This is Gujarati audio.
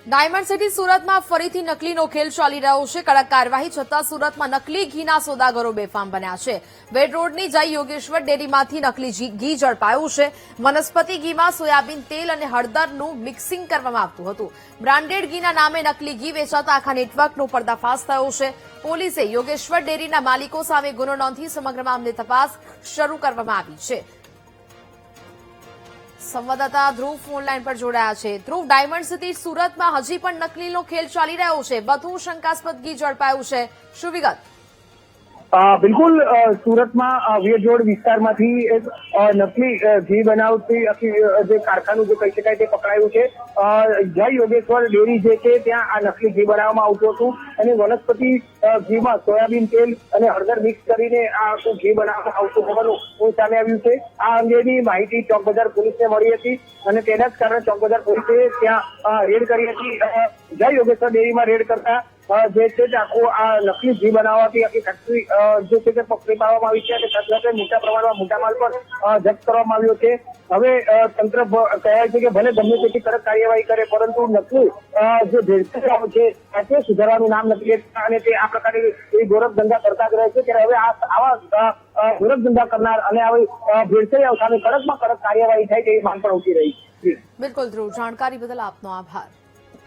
ડાયમંડ સિટી સુરતમાં ફરીથી નકલીનો ખેલ ચાલી રહ્યો છે। કડક કાર્યવાહી છતાં સુરતમાં નકલી ઘીના સોદાગરો બેફામ બન્યા છે। વેડ રોડની જય યોગેશ્વર ડેરીમાંથી નકલી ઘી ઝડપાયું છે। વનસ્પતિ ઘીમાં સોયાબીન તેલ અને હળદરનું મિક્સિંગ કરવામાં આવતું હતું। બ્રાન્ડેડ ઘીના નામે નકલી ઘી વેચાતા આખા નેટવર્કનો પર્દાફાશ થયો છે। પોલીસે યોગેશ્વર ડેરીના માલિકો સામે ગુનો નોંધી સમગ્ર મામલે તપાસ શરૂ કરવામાં આવી છે। સંવાદદાતા ધ્રુવ ફોનલાઈન પર જોડાયા છે। ધ્રુવ, ડાયમંડ સિટી સુરતમાં હજી પણ નકલીનો ખેલ ચાલી રહ્યો છે। વધુ શંકાસ્પદ ઘી ઝડપાયું છે, શું વિગત? બિલકુલ, સુરતમાં વેડરોડ વિસ્તારમાંથી એક નકલી ઘી બનાવતી જે કારખાનું જે કહી શકાય તે પકડાયું છે। જય યોગેશ્વર ડેરી જે છે ત્યાં આ નકલી ઘી બનાવવામાં આવતું હતું અને વનસ્પતિ ઘીમાં સોયાબીન તેલ અને હળદર મિક્સ કરીને આ ઘી બનાવવામાં આવતું હોવાનું સામે આવ્યું છે। આ અંગેની માહિતી ચોક બજાર પોલીસને મળી હતી અને તેના જ કારણે ચોક બજાર પોલીસે ત્યાં રેડ કરી હતી। જય યોગેશ્વર ડેરીમાં રેડ કરતા જે છે તે આખું આ નકલી ઘી બનાવવાથી આખી ફેક્ટરી જે છે તે પકડી પાડવામાં આવી છે અને સાથે મોટા પ્રમાણમાં મુદ્દામાલ પણ જપ્ત કરવામાં આવ્યો છે। હવે તંત્ર કહેવાય છે કે ભલે ગમે તેટલી કડક કાર્યવાહી કરે, પરંતુ નકલી જે ભેળસેળ છે તે સુધારવાનું નામ નથી લેતા અને તે આ પ્રકારની ગોરખ ધંધા કરતા જ રહે છે। ત્યારે હવે આવા ગોરખ ધંધા કરનાર અને આવી ભેળસેળ સામે કડકમાં કડક કાર્યવાહી થાય તેવી માંગ પણ ઉઠી રહી છે। બિલકુલ ધ્રુવ, જાણકારી બદલ આપનો આભાર।